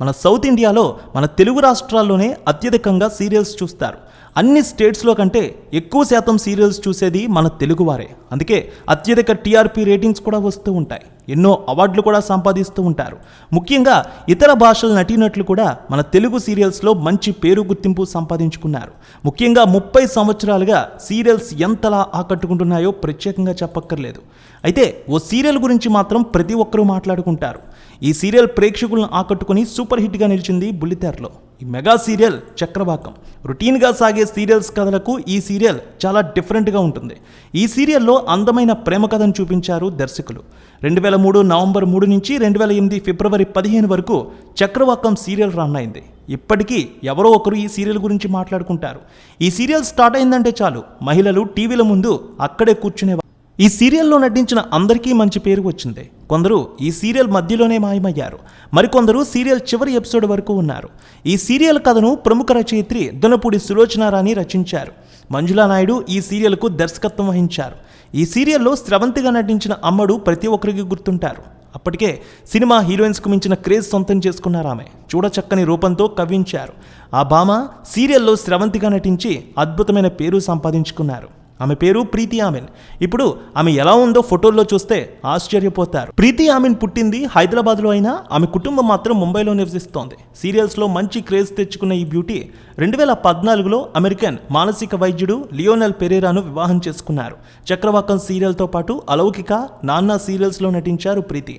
మన సౌత్ ఇండియాలో మన తెలుగు రాష్ట్రాల్లోనే అత్యధికంగా సీరియల్స్ చూస్తారు. అన్ని స్టేట్స్లో కంటే ఎక్కువ శాతం సీరియల్స్ చూసేది మన తెలుగువారే. అందుకే అత్యధిక టీఆర్పీ రేటింగ్స్ కూడా వస్తూ ఉంటాయి. ఎన్నో అవార్డులు కూడా సంపాదిస్తూ ఉంటారు. ముఖ్యంగా ఇతర భాషల నటీనటులు కూడా మన తెలుగు సీరియల్స్లో మంచి పేరు గుర్తింపు సంపాదించుకున్నారు. ముఖ్యంగా 30 సంవత్సరాలుగా సీరియల్స్ ఎంతలా ఆకట్టుకుంటున్నాయో ప్రత్యేకంగా చెప్పక్కర్లేదు. అయితే ఓ సీరియల్ గురించి మాత్రం ప్రతి ఒక్కరూ మాట్లాడుకుంటారు. ఈ సీరియల్ ప్రేక్షకులను ఆకట్టుకుని సూపర్ హిట్గా నిలిచింది బుల్లితెరలో. ఈ మెగా సీరియల్ చక్రవాకం. రొటీన్గా సాగే సీరియల్స్ కథలకు ఈ సీరియల్ చాలా డిఫరెంట్గా ఉంటుంది. ఈ సీరియల్లో అందమైన ప్రేమ కథను చూపించారు దర్శకులు. 2003 నవంబర్ 3 నుంచి 2008 ఫిబ్రవరి 15 వరకు చక్రవాకం సీరియల్ రన్ అయింది. ఇప్పటికీ ఎవరో ఒకరు ఈ సీరియల్ గురించి మాట్లాడుకుంటారు. ఈ సీరియల్ స్టార్ట్ అయిందంటే చాలు మహిళలు టీవీల ముందు అక్కడే కూర్చునేవారు. ఈ సీరియల్లో నటించిన అందరికీ మంచి పేరు వచ్చింది. కొందరు ఈ సీరియల్ మధ్యలోనే మాయమయ్యారు. మరికొందరు సీరియల్ చివరి ఎపిసోడ్ వరకు ఉన్నారు. ఈ సీరియల్ కథను ప్రముఖ రచయిత్రి దొనపూడి సులోచనారాణి రచించారు. మంజులా నాయుడు ఈ సీరియల్కు దర్శకత్వం వహించారు. ఈ సీరియల్లో స్రవంతిగా నటించిన అమ్మడు ప్రతి ఒక్కరికి గుర్తుంటారు. అప్పటికే సినిమా హీరోయిన్స్కు మించిన క్రేజ్ సొంతం చేసుకున్నారు ఆమె. చూడచక్కని రూపంతో కవ్వించారు. ఆ భామ సీరియల్లో స్రవంతిగా నటించి అద్భుతమైన పేరు సంపాదించుకున్నారు. ఆమె పేరు ప్రీతి ఆమెన్. ఇప్పుడు ఆమె ఎలా ఉందో ఫోటోల్లో చూస్తే ఆశ్చర్యపోతారు. ప్రీతి ఆమెన్ పుట్టింది హైదరాబాద్లో అయినా ఆమె కుటుంబం మాత్రం ముంబైలో నివసిస్తోంది. సీరియల్స్లో మంచి క్రేజ్ తెచ్చుకున్న ఈ బ్యూటీ 2014లో అమెరికన్ మానసిక వైద్యుడు లియోనెల్ పెరేరాను వివాహం చేసుకున్నారు. చక్రవాకం సీరియల్తో పాటు అలౌకిక, నాన్న సీరియల్స్లో నటించారు ప్రీతి.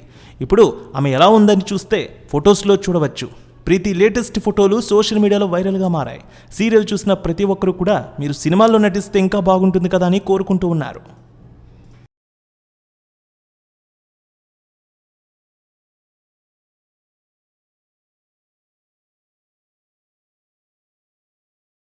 ఇప్పుడు ఆమె ఎలా ఉందని చూస్తే ఫొటోస్లో చూడవచ్చు. ప్రీతి లేటెస్ట్ ఫోటోలు సోషల్ మీడియాలో వైరల్గా మారాయి. సీరియల్ చూసిన ప్రతి ఒక్కరు కూడా మీరు సినిమాల్లో నటిస్తే ఇంకా బాగుంటుంది కదా అని కోరుకుంటూ ఉన్నారు.